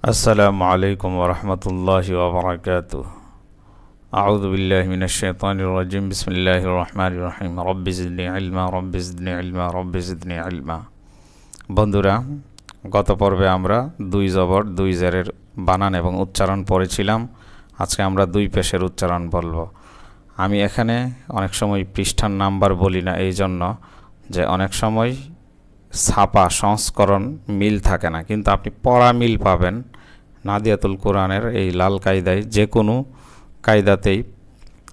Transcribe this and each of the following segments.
আসসালামু আলাইকুম ওরহমতুল্লাহি ওবরাকাতুহ। আউযু বিল্লাহি মিনাশ শাইতানির রাজিম। বিসমিল্লাহির রহমানির রহিম। রব্বি জিদনি ইলমা, রব্বি জিদনি ইলমা, রব্বি জিদনি ইলমা। বন্ধুরা, গত পর্বে আমরা দুই জবর দুই জেরের বানান এবং উচ্চারণ পড়েছিলাম। আজকে আমরা দুই পেশের উচ্চারণ বলবো। আমি এখানে অনেক সময় পৃষ্ঠার নাম্বার বলি না, এই জন্য যে অনেক সময় ছাপা সংস্করণ মিল থাকে না, কিন্তু আপনি পড়া মিল পাবেন নাদিয়াতুল কোরআনের এই লাল কায়দায়। যে কোনো কায়দাতেই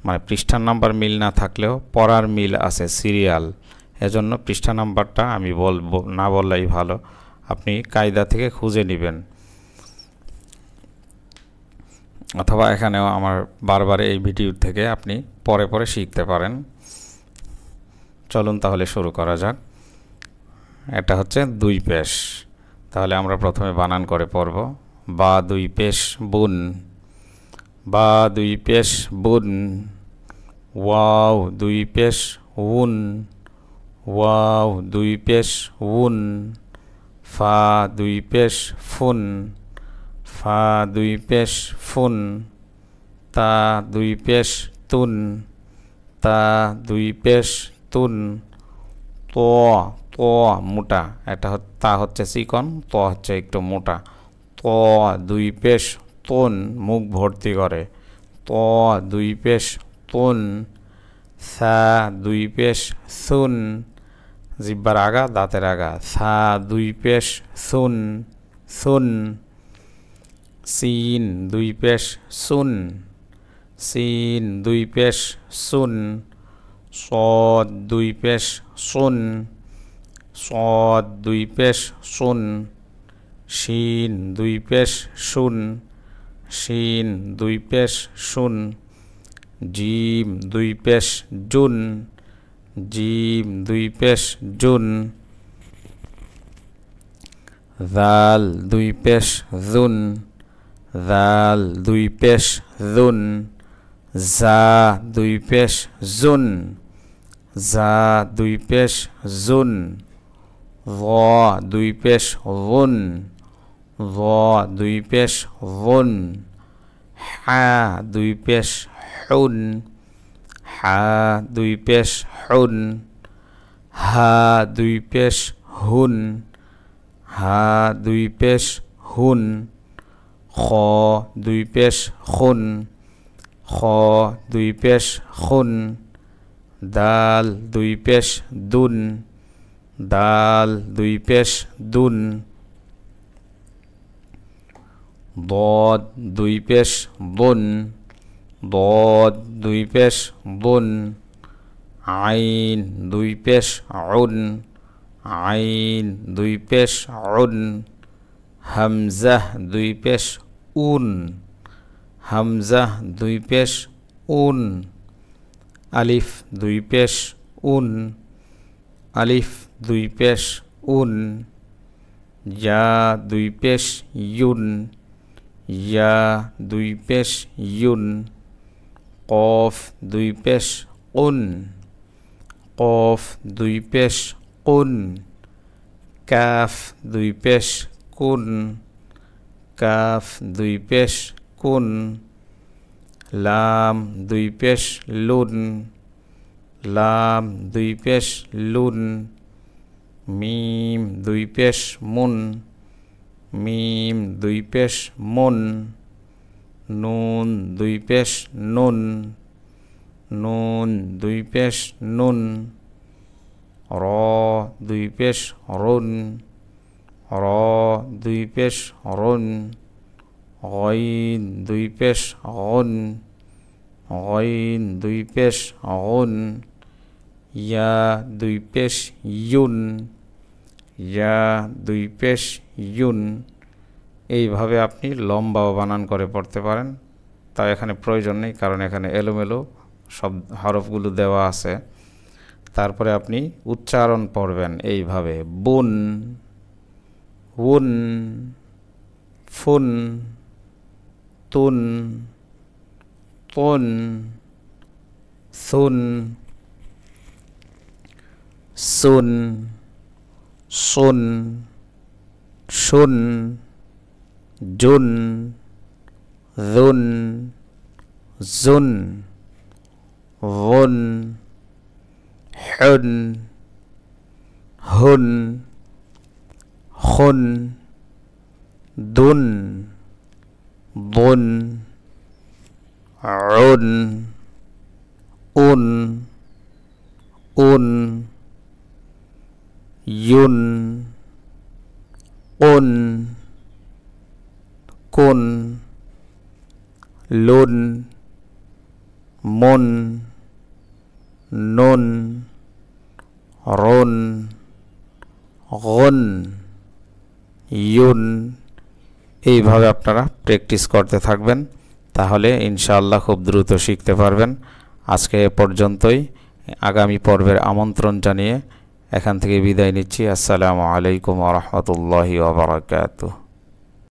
মানে পৃষ্ঠার নাম্বার মিল না থাকলেও পড়ার মিল আছে, সিরিয়াল। এজন্য পৃষ্ঠা নাম্বারটা আমি বলবো না, বললেই ভালো, আপনি কায়দা থেকে খুঁজে নেবেন, অথবা এখানেও আমার বারবার এই ভিডিও থেকে আপনি পরে পরে শিখতে পারেন। চলুন তাহলে শুরু করা যাক। এটা হচ্ছে দুই পেশ। তাহলে আমরা প্রথমে বানান করে পড়ব। বা দুই পেশ বুন, বা দুই পেশ বুন। ওয়াও দুই পেশ উন, ওয়াও দুই পেশ উন। ফা দুই পেশ ফুন, ফা দুই পেশ ফুন। তা দুই পেশ তুন, তা দুই পেশ তুন। ত ত মোটা, এটা তা হচ্ছে চিকন, ত হচ্ছে একটু মোটা। ত দুই পেশ তুন, মুখ ভর্তি করে। ত দুই পেশ তুন। সা দুই পেশ সুন, জিব্বার আগা দাঁতের আগা। সা দুই পেশ সুন, সুন। সিন দুই পেশ সুন, সিন দুই পেশ সুন। সদ দুই পেশ সুন, সদ দুই পেশ সুন। শিন দুই পেশ শুন, শিন দুই পেশ শুন। জিম দুই পেশ জুন, জিম দুই পেশ জুন। দাল দুই পেশ জুন, দাল দুই পেশ জুন। জা দুই পেশ জুন, জা দুই পেশ জুন। য দুই পেশ গুন, য দুই পেশ গুন। হা দুই পেশ হুন, হা দুই পেশ হুন। হা দুই পেশ হুন, হা দুই পেশ হুন। খ দুই পেশ খুন, খ দুই পেশ খুন। দাল দুই পেশ দুন, দাল দুই পেশ দুন। দদ দুই পেশ দুন, দদ দুই পেশ দুন। আইন দুই পেশ উন, আইন দুই পেশ উন। হামজাহ দুই পেশ উন, হামজাহ দুই পেশ উন। আলিফ দুই পেশ উন, আলিফ দুই পেশ উন। ইয়া দুই পেশ ইউন, ইয়া দুই পেশ ইউন। কফ দুই পেশ কুন, কফ দুই পেশ কুন। কাফ দুই পেশ কুন, কাফ দুই পেশ কুন। লাম দুই পেশ লুন, লাম দুই পেশ লুন। মিম দুই পেশ মুন, মিম দুই পেশ মুন। নুন দুই পেশ নুন, নুন দুই পেশ নুন। র দুই পেশ রুন, র দুই পেশ রুন। গইন দুই পেশ গুন, গইন দুই পেশ গুন। ইয়া দুই পেশ ইউন, ইয়া দুই পেশ ইউন। এইভাবে আপনি লম্বাও বানান করে পড়তে পারেন, তাই এখানে প্রয়োজন নেই, কারণ এখানে এলোমেলো সব হরফগুলো দেওয়া আছে। তারপরে আপনি উচ্চারণ পড়বেন এইভাবে: বুন, উন, ফুন, তুন, তুন, সুন, সুন, সুন, শুন, জুন জুন জুন গুন হুন হুন খুন দুন বুন উন উন উন ইউন উন কুন লুন মুন নুন রুন গুন ইউন। এইভাবে আপনারা প্র্যাকটিস করতে থাকবেন, তাহলে ইনশাআল্লাহ খুব দ্রুত শিখতে পারবেন। আজকে এ পর্যন্তই। আগামী পর্বের আমন্ত্রণ জানিয়ে এখান থেকে বিদায় নিচ্ছি। আসসালামু আলাইকুম ওয়া রাহমাতুল্লাহি ওয়া বারাকাতুহু।